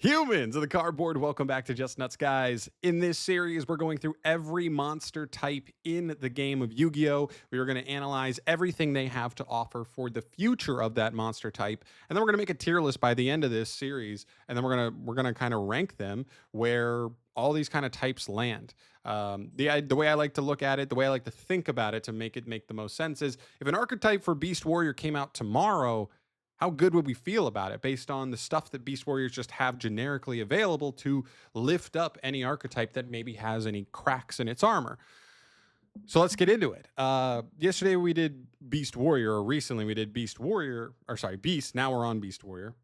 Humans of the cardboard, welcome back to Just Nuts, guys. In this series, we're going through every monster type in the game of Yu-Gi-Oh! We are going to analyze everything they have to offer for the future of that monster type, and then we're going to make a tier list by the end of this series, and then we're gonna kind of rank them where all these kind of types land. The way I like to look at it, the way I like to think about it to make it make the most sense is if an archetype for Beast Warrior came out tomorrow, how good would we feel about it based on the stuff that Beast Warriors just have generically available to lift up any archetype that maybe has any cracks in its armor? So let's get into it. Yesterday we did Beast Warrior, or recently we did Beast Warrior, or sorry, Beast. Now we're on Beast Warrior.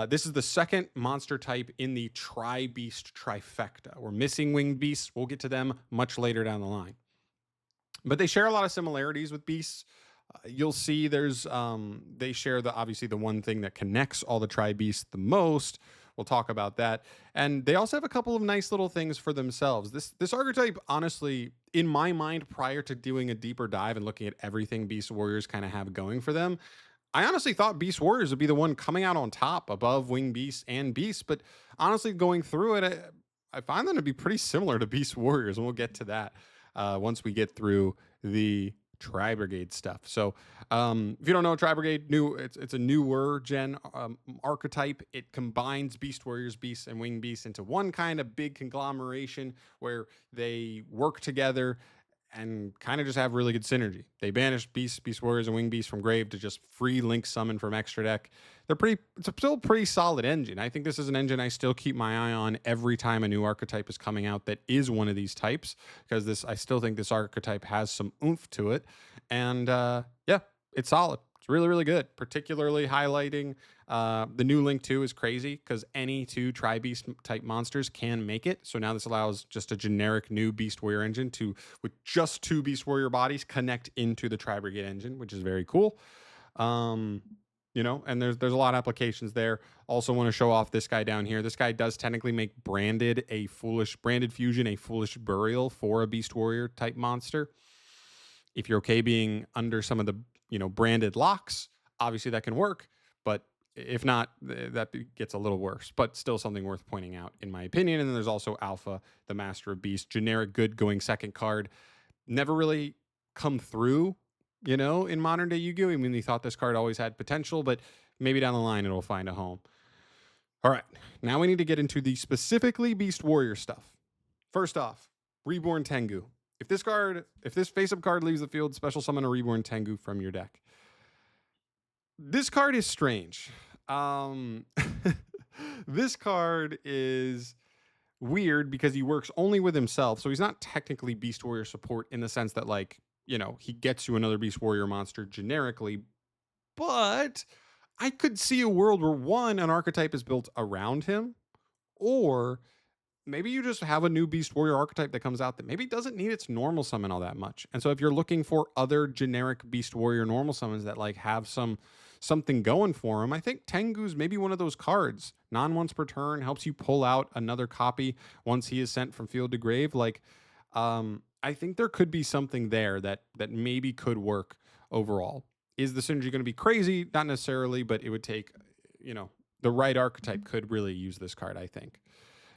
This is the second monster type in the Tri-Beast trifecta. We're missing winged beasts. We'll get to them much later down the line. But they share a lot of similarities with beasts. You'll see there's they share the obviously the one thing that connects all the tri beasts the most. We'll talk about that, and they also have a couple of nice little things for themselves. This archetype, honestly, in my mind, prior to doing a deeper dive and looking at everything Beast Warriors kind of have going for them, I honestly thought Beast Warriors would be the one coming out on top above Wing Beast and Beast. But honestly, going through it, I find them to be pretty similar to Beast Warriors, and we'll get to that once we get through the Tri Brigade stuff. So, if you don't know, Tri Brigade it's a newer gen archetype. It combines Beast Warriors, Beasts, and Wing Beasts into one kind of big conglomeration where they work together and kind of just have really good synergy. They banished Beast Warriors, and Wing Beasts from grave to just free link summon from extra deck. It's a still pretty solid engine. I think this is an engine I still keep my eye on every time a new archetype is coming out that is one of these types, because I still think this archetype has some oomph to it. And yeah, it's solid. It's really, really good, particularly highlighting the new Link 2 is crazy because any two Tri-Beast type monsters can make it. So now this allows just a generic new Beast Warrior engine to, with just two Beast Warrior bodies, connect into the Tri-Brigade engine, which is very cool. And there's a lot of applications there. Also want to show off this guy down here. This guy does technically make branded fusion, a foolish burial for a Beast Warrior type monster. If you're okay being under some of the branded locks, obviously that can work, but if not, that gets a little worse, but still something worth pointing out in my opinion. And then there's also Alpha, the Master of Beast, generic good going second card. Never really come through, in modern day Yu-Gi-Oh! I mean, they thought this card always had potential, but maybe down the line it'll find a home. All right, now we need to get into the specifically Beast Warrior stuff. First off, Reborn Tangu. If this face-up card leaves the field, special summon a Reborn Tangu from your deck. This card is strange. This card is weird because he works only with himself, so he's not technically Beast Warrior support in the sense that, he gets you another Beast Warrior monster generically, but I could see a world where an archetype is built around him, or maybe you just have a new Beast Warrior archetype that comes out that maybe doesn't need its normal summon all that much. And so if you're looking for other generic Beast Warrior normal summons that have something going for them, I think Tengu's maybe one of those cards. Once per turn, helps you pull out another copy once he is sent from field to grave. I think there could be something there that maybe could work overall. Is the synergy going to be crazy? Not necessarily, but it would take, the right archetype could really use this card, I think.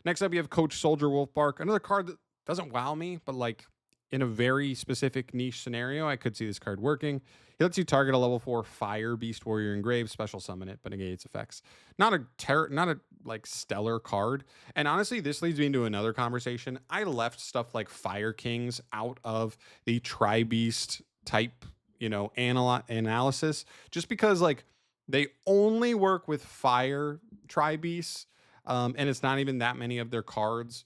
Next up, you have Coach Soldier Wolfbark, another card that doesn't wow me, but in a very specific niche scenario, I could see this card working. He lets you target a level 4 Fire Beast Warrior Engraved, special summon it, but negate its effects. Not a stellar card. And honestly, this leads me into another conversation. I left stuff like Fire Kings out of the Tri-Beast type, analysis, just because they only work with Fire Tri-Beasts. And it's not even that many of their cards.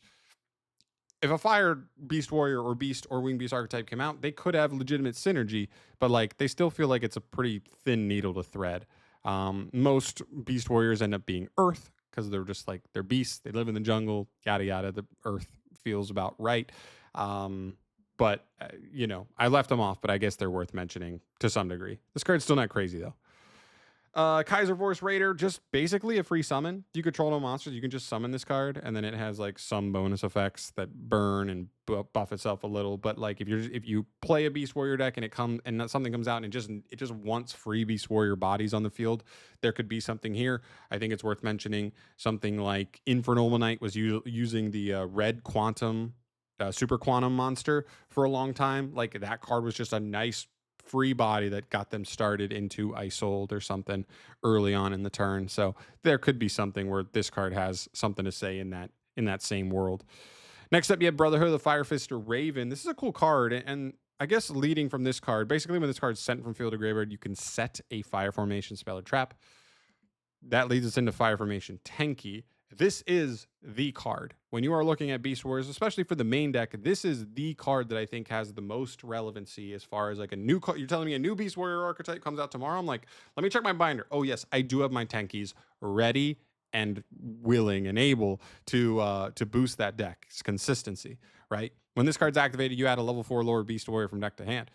If a Fire Beast Warrior or Beast or Wing Beast archetype came out, they could have legitimate synergy, but they still feel like it's a pretty thin needle to thread. Most Beast Warriors end up being Earth because they're just they're beasts. They live in the jungle, yada yada. The Earth feels about right. But I left them off, but I guess they're worth mentioning to some degree. This card's still not crazy though. Kaiser Force Raider, just basically a free summon. You control no monsters, you can just summon this card, and then it has like some bonus effects that burn and buff itself a little. But like if you play a Beast Warrior deck and something comes out and it just wants free Beast Warrior bodies on the field, there could be something here. I think it's worth mentioning something like Infernal Knight was using the red quantum. Super Quantum monster for a long time. Like that card was just a nice free body that got them started into Isold or something early on in the turn. So there could be something where this card has something to say in that same world. Next up, you have Brotherhood of the Firefist or Raven. This is a cool card, and I guess leading from this card, basically when this card's sent from field to graveyard, you can set a fire formation spell or trap. That leads us into Fire Formation Tenki. This is the card. When you are looking at Beast Warriors, especially for the main deck, this is the card that I think has the most relevancy as far as like a new card. You're telling me a new Beast Warrior archetype comes out tomorrow? I'm like, let me check my binder. Oh, yes, I do have my Tenkis ready and willing and able to boost that deck's consistency, right? When this card's activated, you add a level 4 lower Beast Warrior from deck to hand.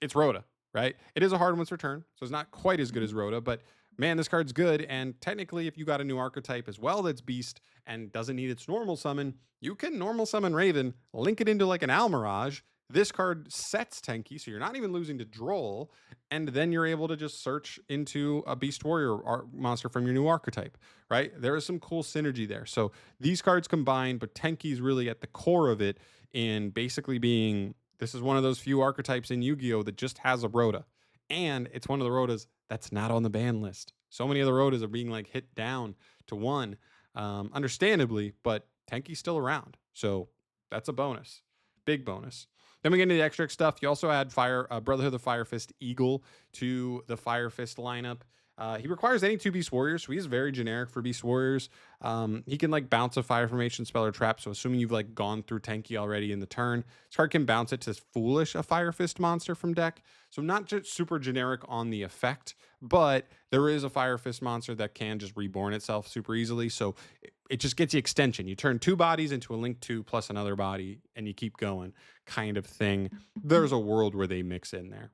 It's Rhoda, right? It is a hard once return, so it's not quite as good as Rhoda, but man, this card's good. And technically, if you got a new archetype as well that's Beast and doesn't need its normal summon, you can normal summon Raven, link it into like an Almirage. This card sets Tenki, so you're not even losing to Droll, and then you're able to just search into a Beast Warrior monster from your new archetype, right? There is some cool synergy there. So these cards combined, but Tenki's really at the core of it in basically being, this is one of those few archetypes in Yu-Gi-Oh! That just has a Rhoda. And it's one of the Rhodas that's not on the ban list. So many of the Rhodas are being like hit down to 1, understandably, but Tenki's still around. So that's a bonus, big bonus. Then we get into the extra stuff. You also add Brotherhood of the Firefist Eagle to the Firefist lineup. He requires any 2 Beast Warriors, so he's very generic for Beast Warriors. He can like bounce a Fire Formation spell or trap, so assuming you've like gone through Tenki already in the turn, this card can bounce it to Foolish, a Fire Fist monster from deck. So not just super generic on the effect, but there is a Fire Fist monster that can just reborn itself super easily, so it just gets you extension. You turn 2 bodies into a Link 2 plus another body, and you keep going kind of thing. There's a world where they mix in there.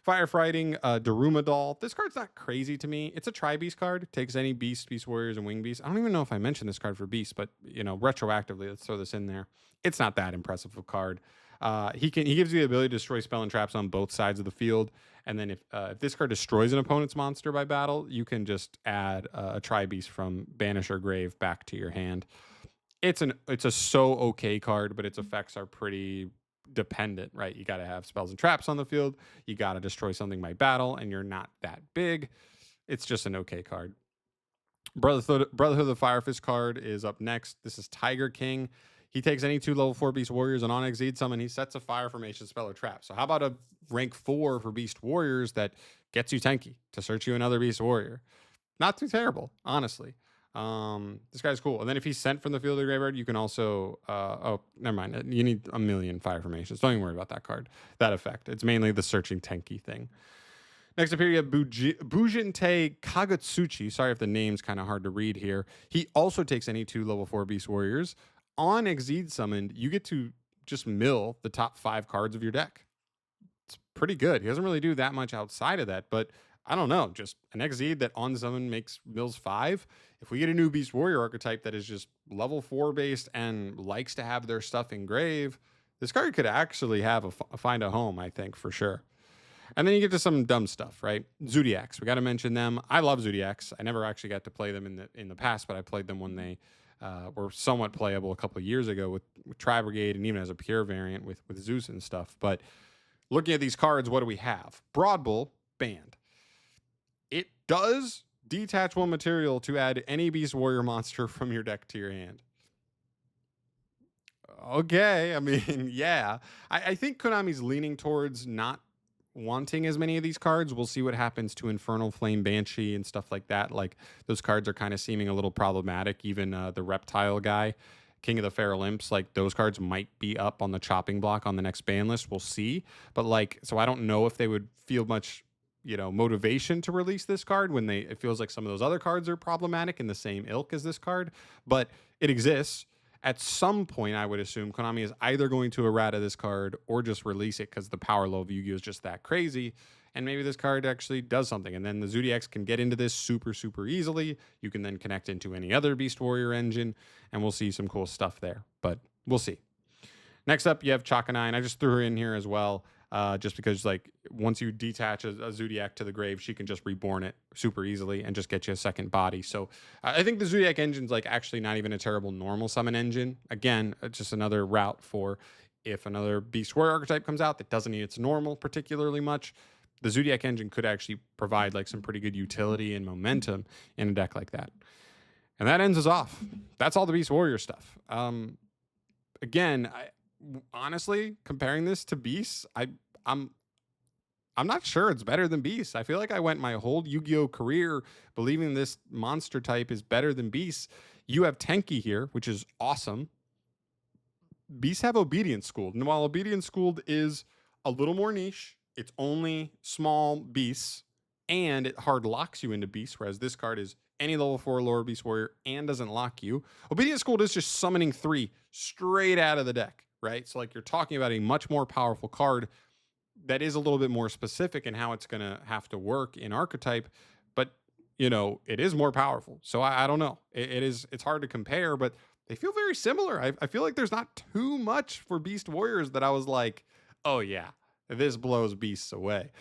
Firefighting Daruma Doll. This card's not crazy to me. It's a Tri-Beast card. It takes any Beast Warriors, and Wing Beast. I don't even know if I mentioned this card for Beast, but retroactively, let's throw this in there. It's not that impressive a card. He gives you the ability to destroy spell and traps on both sides of the field. And then if this card destroys an opponent's monster by battle, you can just add a Tri-Beast from Banish or Grave back to your hand. It's a so okay card, but its effects are pretty dependent, right? You got to have spells and traps on the field. You got to destroy something by battle, and you're not that big. It's just an okay card. Brotherhood of the Firefist card is up next. This is Tiger King. He takes any 2 level 4 Beast Warriors, and on Exceed summon, he sets a Fire Formation spell or trap. So how about a rank 4 for Beast Warriors that gets you Tenki to search you another Beast Warrior? Not too terrible, honestly. This guy's cool. And then if he's sent from the field to the graveyard, you can also never mind. You need a million Fire Formations. Don't even worry about that card. That effect. It's mainly the searching Tenki thing. Next up here, you have Bujinte Kagatsuchi. Sorry if the name's kind of hard to read here. He also takes any 2 level 4 Beast Warriors. On Exceed summoned, you get to just mill the top 5 cards of your deck. It's pretty good. He doesn't really do that much outside of that, but I don't know, just an Exceed that on summon makes mills 5. If we get a new Beast Warrior archetype that is just level 4 based and likes to have their stuff engrave, this card could actually have find a home, I think, for sure. And then you get to some dumb stuff, right? Zodiacs. We got to mention them. I love Zodiacs. I never actually got to play them in the past, but I played them when they were somewhat playable a couple of years ago with Tri Brigade and even as a pure variant with Zeus and stuff. But looking at these cards, what do we have? Broad Bull, banned. It does detach 1 material to add any Beast Warrior monster from your deck to your hand. Okay, I mean, yeah. I think Konami's leaning towards not wanting as many of these cards. We'll see what happens to Infernal Flame Banshee and stuff like that. Like, those cards are kind of seeming a little problematic. Even the Reptile guy, King of the Feral Imps, like, those cards might be up on the chopping block on the next ban list. We'll see. But, like, so I don't know if they would feel much motivation to release this card when it feels like some of those other cards are problematic in the same ilk as this card, but it exists. At some point, I would assume Konami is either going to errata this card or just release it because the power level of Yu-Gi-Oh is just that crazy. and maybe this card actually does something. And then the Zodiacs can get into this super, super easily. You can then connect into any other Beast Warrior engine, and we'll see some cool stuff there. But we'll see. Next up, you have Chakai. I just threw her in here as well, just because like once you detach a Zodiac to the grave, she can just reborn it super easily and just get you a second body. So I think the Zodiac engine's like actually not even a terrible normal summon engine. Again, it's just another route for if another Beast Warrior archetype comes out that doesn't need its normal particularly much. The Zodiac engine could actually provide like some pretty good utility and momentum in a deck like that. And that ends us off. That's all the Beast Warrior stuff. Again, honestly, comparing this to Beasts, I'm not sure it's better than Beasts. I feel like I went my whole Yu-Gi-Oh career believing this monster type is better than Beasts. You have Tenki here, which is awesome. Beasts have Obedience Schooled. And while Obedience Schooled is a little more niche, it's only small beasts and it hard locks you into beasts, whereas this card is any level 4 lower Beast Warrior and doesn't lock you. Obedience Schooled is just summoning 3 straight out of the deck, right? So like you're talking about a much more powerful card that is a little bit more specific in how it's going to have to work in archetype, but you know, it is more powerful. So I don't know. It's hard to compare, but they feel very similar. I feel like there's not too much for Beast Warriors that I was like, oh yeah, this blows beasts away.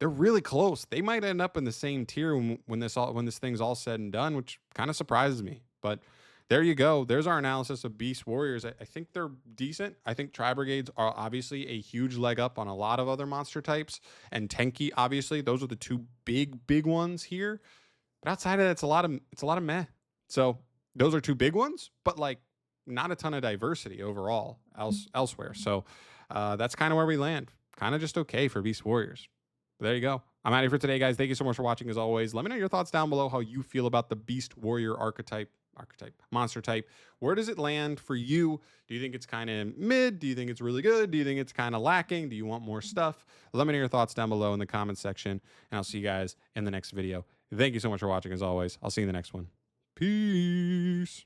They're really close. They might end up in the same tier when this thing's all said and done, which kind of surprises me. But there you go. There's our analysis of Beast Warriors. I think they're decent. I think Tri-Brigades are obviously a huge leg up on a lot of other monster types. And Tenki, obviously, those are the 2 big ones here. But outside of that, it's a lot of meh. So those are 2 big ones, but like not a ton of diversity overall elsewhere. So that's kind of where we land. Kind of just okay for Beast Warriors. But there you go. I'm out of here for today, guys. Thank you so much for watching as always. Let me know your thoughts down below, how you feel about the Beast Warrior monster type. Where does it land for you? Do you think it's kind of mid? Do you think it's really good? Do you think it's kind of lacking? Do you want more stuff? Let me know your thoughts down below in the comments section, and I'll see you guys in the next video. Thank you so much for watching as always. I'll see you in the next one. Peace.